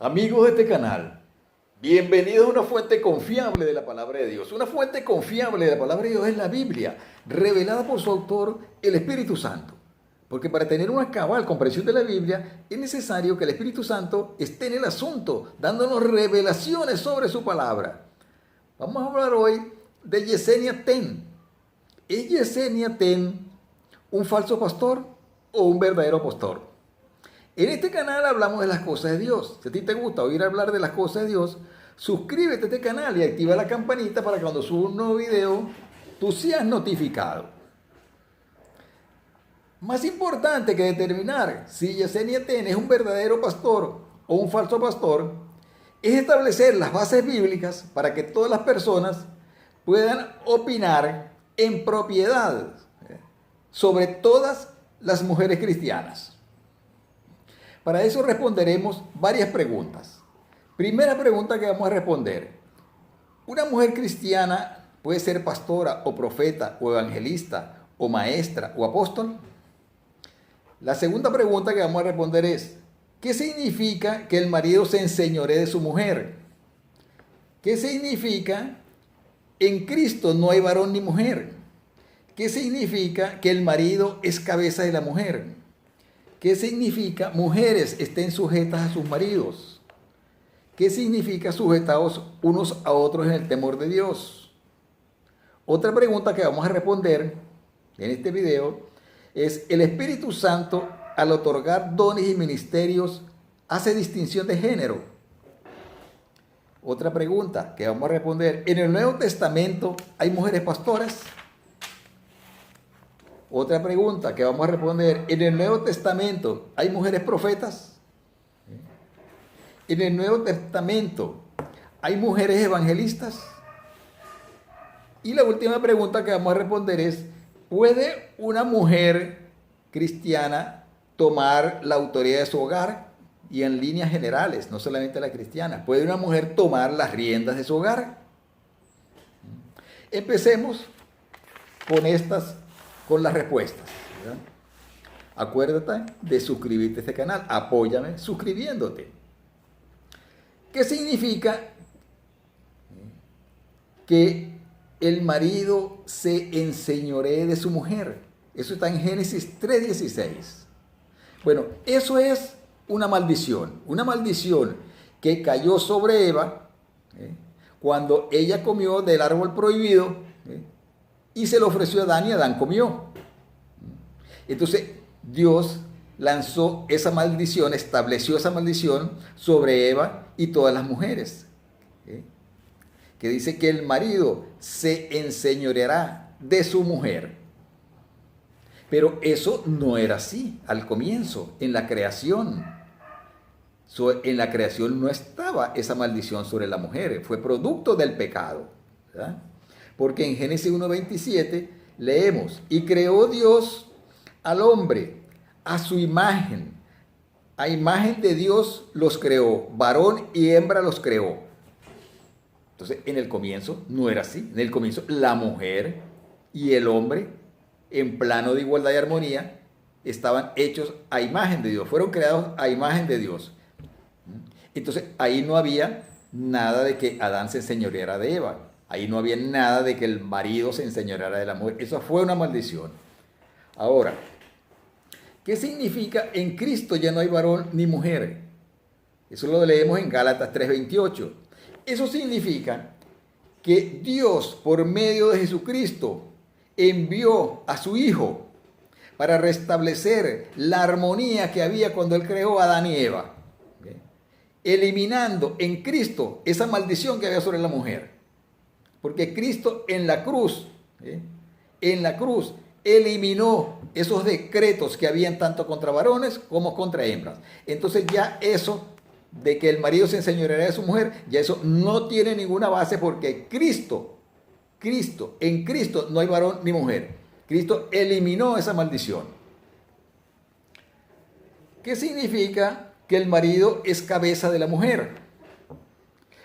Amigos de este canal, bienvenidos a una fuente confiable de la palabra de Dios. Una fuente confiable de la palabra de Dios es la Biblia, revelada por su autor, el Espíritu Santo. Porque para tener una cabal comprensión de la Biblia, es necesario que el Espíritu Santo esté en el asunto, dándonos revelaciones sobre su palabra. Vamos a hablar hoy de Yesenia Ten. ¿Es Yesenia Ten un falso pastor o un verdadero pastor? En este canal hablamos de las cosas de Dios. Si a ti te gusta oír hablar de las cosas de Dios, suscríbete a este canal y activa la campanita para que cuando suba un nuevo video, tú seas notificado. Más importante que determinar si Yesenia Ten es un verdadero pastor o un falso pastor, es establecer las bases bíblicas para que todas las personas puedan opinar en propiedad sobre todas las mujeres cristianas. Para eso responderemos varias preguntas. Primera pregunta que vamos a responder. ¿Una mujer cristiana puede ser pastora o profeta o evangelista o maestra o apóstol? La segunda pregunta que vamos a responder es, ¿qué significa que el marido se enseñoree de su mujer? ¿Qué significa en Cristo no hay varón ni mujer? ¿Qué significa que el marido es cabeza de la mujer? ¿Qué significa mujeres estén sujetas a sus maridos? ¿Qué significa sujetados unos a otros en el temor de Dios? Otra pregunta que vamos a responder en este video es, ¿el Espíritu Santo al otorgar dones y ministerios hace distinción de género? Otra pregunta que vamos a responder, ¿en el Nuevo Testamento hay mujeres pastoras? Otra pregunta que vamos a responder, ¿en el Nuevo Testamento hay mujeres profetas? ¿En el Nuevo Testamento hay mujeres evangelistas? Y la última pregunta que vamos a responder es, ¿puede una mujer cristiana tomar la autoridad de su hogar? Y en líneas generales, no solamente la cristiana, ¿puede una mujer tomar las riendas de su hogar? Empecemos con las respuestas, ¿verdad? Acuérdate de suscribirte a este canal, apóyame suscribiéndote. ¿Qué significa que el marido se enseñoree de su mujer? Eso está en Génesis 3:16. Bueno, eso es una maldición que cayó sobre Eva cuando ella comió del árbol prohibido y se lo ofreció a Adán y Adán comió. Entonces Dios lanzó esa maldición, estableció esa maldición sobre Eva y todas las mujeres. Que dice que el marido se enseñoreará de su mujer. Pero eso no era así al comienzo, en la creación. En la creación no estaba esa maldición sobre la mujer, fue producto del pecado, ¿verdad? Porque en Génesis 1:27 leemos, y creó Dios al hombre a su imagen. A imagen de Dios los creó, varón y hembra los creó. Entonces, en el comienzo no era así. En el comienzo la mujer y el hombre, en plano de igualdad y armonía, estaban hechos a imagen de Dios, fueron creados a imagen de Dios. Entonces, ahí no había nada de que Adán se enseñoreara de Eva. Ahí no había nada de que el marido se enseñoreara de la mujer. Eso fue una maldición. Ahora, ¿qué significa en Cristo ya no hay varón ni mujer? Eso lo leemos en Gálatas 3:28. Eso significa que Dios, por medio de Jesucristo, envió a su Hijo para restablecer la armonía que había cuando Él creó a Adán y Eva, eliminando en Cristo esa maldición que había sobre la mujer. Porque Cristo en la cruz eliminó esos decretos que habían tanto contra varones como contra hembras. Entonces ya eso de que el marido se enseñoreará de su mujer, ya eso no tiene ninguna base porque en Cristo no hay varón ni mujer. Cristo eliminó esa maldición. ¿Qué significa que el marido es cabeza de la mujer?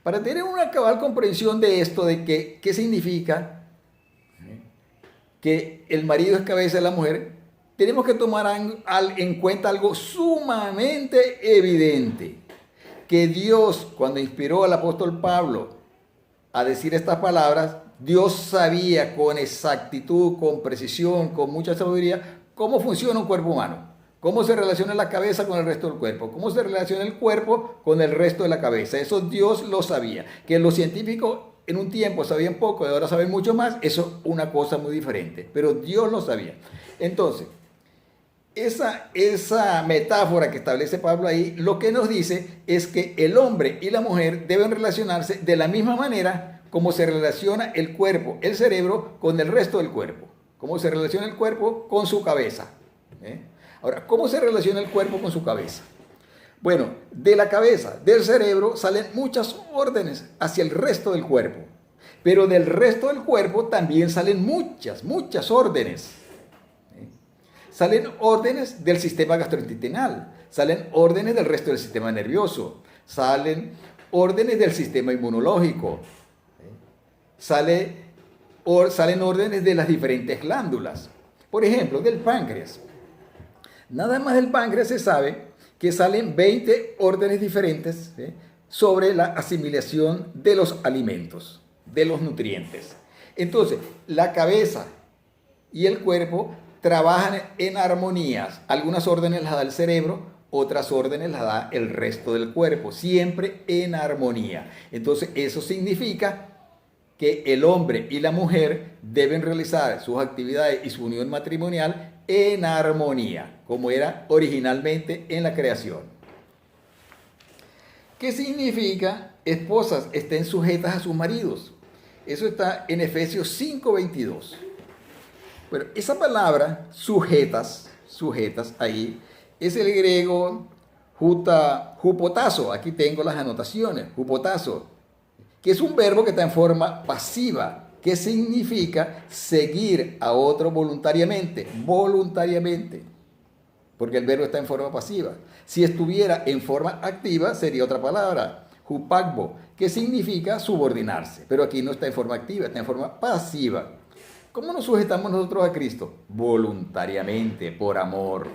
Para tener una cabal comprensión de esto, de qué significa que el marido es cabeza de la mujer, tenemos que tomar en cuenta algo sumamente evidente, que Dios, cuando inspiró al apóstol Pablo a decir estas palabras, Dios sabía con exactitud, con precisión, con mucha sabiduría, cómo funciona un cuerpo humano, cómo se relaciona la cabeza con el resto del cuerpo, cómo se relaciona el cuerpo con el resto de la cabeza. Eso Dios lo sabía. Que los científicos en un tiempo sabían poco y ahora saben mucho más, eso es una cosa muy diferente, pero Dios lo sabía. Entonces, esa metáfora que establece Pablo ahí, lo que nos dice es que el hombre y la mujer deben relacionarse de la misma manera como se relaciona el cuerpo, el cerebro, con el resto del cuerpo. Cómo se relaciona el cuerpo con su cabeza. Ahora, ¿cómo se relaciona el cuerpo con su cabeza? Bueno, de la cabeza, del cerebro, salen muchas órdenes hacia el resto del cuerpo. Pero del resto del cuerpo también salen muchas órdenes. Salen órdenes del sistema gastrointestinal, salen órdenes del resto del sistema nervioso, salen órdenes del sistema inmunológico, salen órdenes de las diferentes glándulas. Por ejemplo, del páncreas. Nada más del páncreas se sabe que salen 20 órdenes diferentes sobre la asimilación de los alimentos, de los nutrientes. Entonces, la cabeza y el cuerpo trabajan en armonías. Algunas órdenes las da el cerebro, otras órdenes las da el resto del cuerpo, siempre en armonía. Entonces, eso significa que el hombre y la mujer deben realizar sus actividades y su unión matrimonial en armonía, como era originalmente en la creación. ¿Qué significa? Esposas, estén sujetas a sus maridos. Eso está en Efesios 5:22. Bueno, esa palabra, sujetas ahí, es el griego hupotazo. Aquí tengo las anotaciones, hupotazo, que es un verbo que está en forma pasiva, que significa seguir a otro voluntariamente, porque el verbo está en forma pasiva. Si estuviera en forma activa, sería otra palabra, hupagbo, que significa subordinarse, pero aquí no está en forma activa, está en forma pasiva. ¿Cómo nos sujetamos nosotros a Cristo? Voluntariamente, por amor.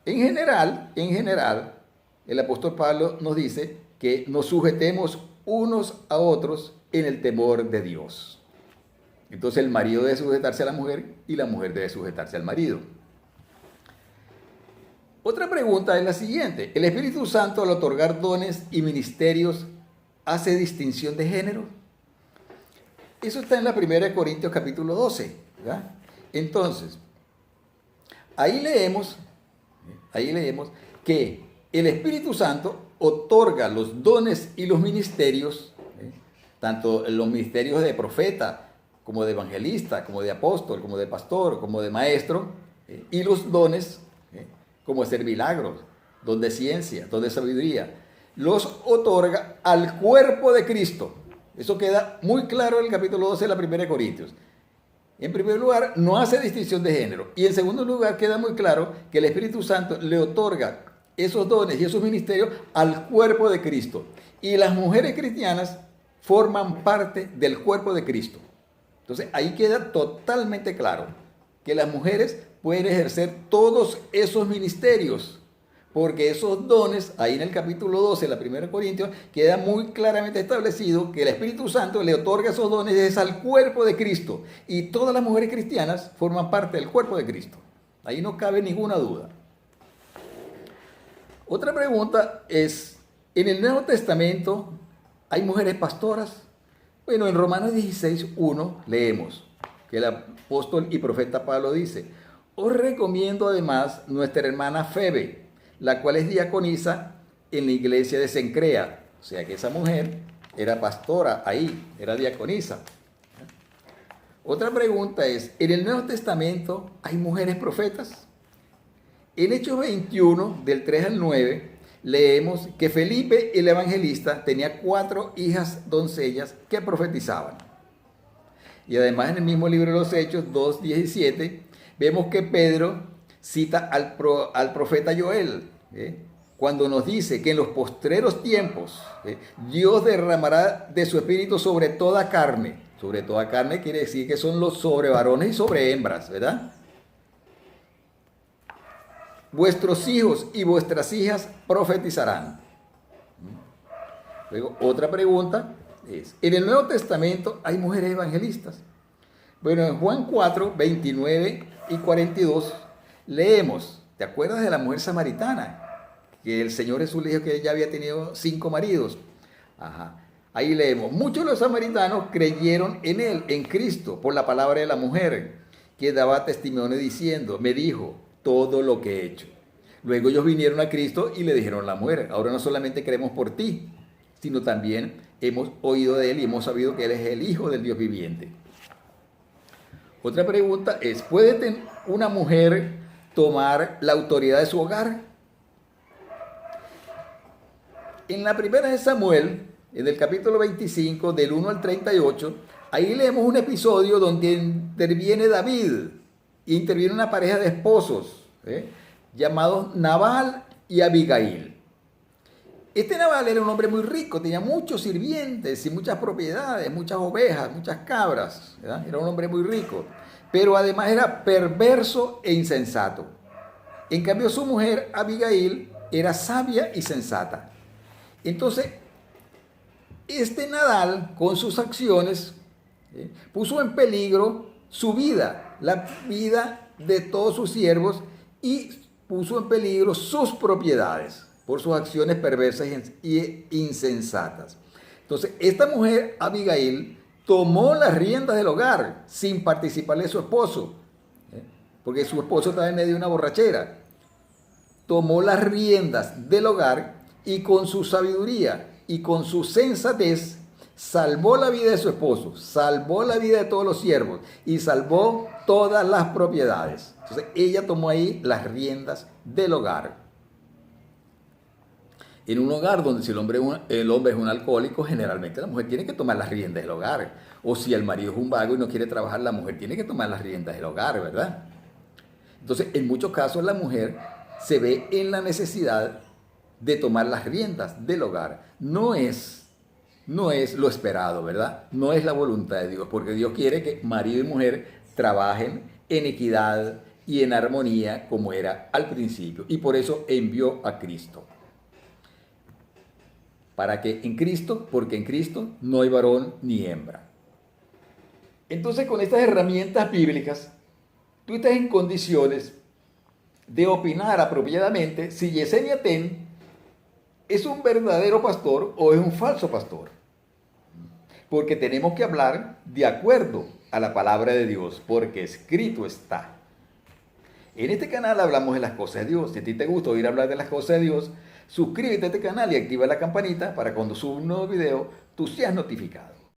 En general, el apóstol Pablo nos dice que nos sujetemos unos a otros en el temor de Dios. Entonces el marido debe sujetarse a la mujer y la mujer debe sujetarse al marido. Otra pregunta es la siguiente. ¿El Espíritu Santo al otorgar dones y ministerios hace distinción de género? Eso está en la 1 Corintios capítulo 12. ¿Verdad? Entonces, ahí leemos que el Espíritu Santo otorga los dones y los ministerios, tanto los ministerios de profeta, como de evangelista, como de apóstol, como de pastor, como de maestro, y los dones, como hacer milagros, don de ciencia, don de sabiduría, los otorga al cuerpo de Cristo. Eso queda muy claro en el capítulo 12 de la 1 Corintios. En primer lugar, no hace distinción de género. Y en segundo lugar, queda muy claro que el Espíritu Santo le otorga esos dones y esos ministerios al cuerpo de Cristo. Y las mujeres cristianas forman parte del cuerpo de Cristo. Entonces, ahí queda totalmente claro que las mujeres pueden ejercer todos esos ministerios. Porque esos dones, ahí en el capítulo 12 de la 1 Corintios, queda muy claramente establecido que el Espíritu Santo le otorga esos dones al cuerpo de Cristo. Y todas las mujeres cristianas forman parte del cuerpo de Cristo. Ahí no cabe ninguna duda. Otra pregunta es, ¿en el Nuevo Testamento hay mujeres pastoras? Bueno, en Romanos 16:1 leemos que el apóstol y profeta Pablo dice, os recomiendo además nuestra hermana Febe, la cual es diaconisa en la iglesia de Cencrea. O sea que esa mujer era pastora ahí, era diaconisa. Otra pregunta es, ¿en el Nuevo Testamento hay mujeres profetas? En Hechos 21, del 3 al 9, leemos que Felipe el evangelista tenía 4 hijas doncellas que profetizaban. Y además en el mismo libro de los Hechos 2:17, vemos que Pedro cita al profeta Joel, cuando nos dice que en los postreros tiempos Dios derramará de su espíritu sobre toda carne. Sobre toda carne quiere decir que son los sobre varones y sobre hembras, ¿verdad? vuestros hijos y vuestras hijas profetizarán. Luego, otra pregunta es, ¿en el Nuevo Testamento hay mujeres evangelistas? Bueno, en Juan 4, 29 y 42 leemos, ¿te acuerdas de la mujer samaritana? Que el Señor Jesús le dijo que ella había tenido 5 maridos. Ajá. Ahí leemos, muchos de los samaritanos creyeron en él, en Cristo, por la palabra de la mujer, que daba testimonio diciendo, me dijo todo lo que he hecho. Luego ellos vinieron a Cristo y le dijeron a la mujer, ahora no solamente creemos por ti, sino también hemos oído de él y hemos sabido que él es el Hijo del Dios viviente. Otra pregunta es, ¿puede una mujer tomar la autoridad de su hogar? En la primera de Samuel, en el capítulo 25, del 1 al 38, ahí leemos un episodio donde interviene David, y interviene una pareja de esposos, llamados Nabal y Abigail. Este Nabal era un hombre muy rico, tenía muchos sirvientes y muchas propiedades, muchas ovejas, muchas cabras, ¿verdad? Era un hombre muy rico, pero además era perverso e insensato. En cambio, su mujer Abigail era sabia y sensata. Entonces, este Nabal, con sus acciones, puso en peligro su vida, la vida de todos sus siervos, y puso en peligro sus propiedades por sus acciones perversas y insensatas. Entonces, esta mujer, Abigail, tomó las riendas del hogar sin participarle de su esposo, porque su esposo estaba en medio de una borrachera. Tomó las riendas del hogar y con su sabiduría y con su sensatez salvó la vida de su esposo, salvó la vida de todos los siervos y salvó todas las propiedades. Entonces, ella tomó ahí las riendas del hogar. En un hogar donde si el hombre es un alcohólico, generalmente la mujer tiene que tomar las riendas del hogar. O si el marido es un vago y no quiere trabajar, la mujer tiene que tomar las riendas del hogar, ¿verdad? Entonces, en muchos casos la mujer se ve en la necesidad de tomar las riendas del hogar. No es lo esperado, ¿verdad? No es la voluntad de Dios, porque Dios quiere que marido y mujer trabajen en equidad y en armonía como era al principio. Y por eso envió a Cristo. ¿Para qué en Cristo? Porque en Cristo no hay varón ni hembra. Entonces, con estas herramientas bíblicas, tú estás en condiciones de opinar apropiadamente si Yesenia Ten es un verdadero pastor o es un falso pastor. Porque tenemos que hablar de acuerdo a la palabra de Dios, porque escrito está. En este canal hablamos de las cosas de Dios. Si a ti te gusta oír hablar de las cosas de Dios, suscríbete a este canal y activa la campanita para cuando suba un nuevo video, tú seas notificado.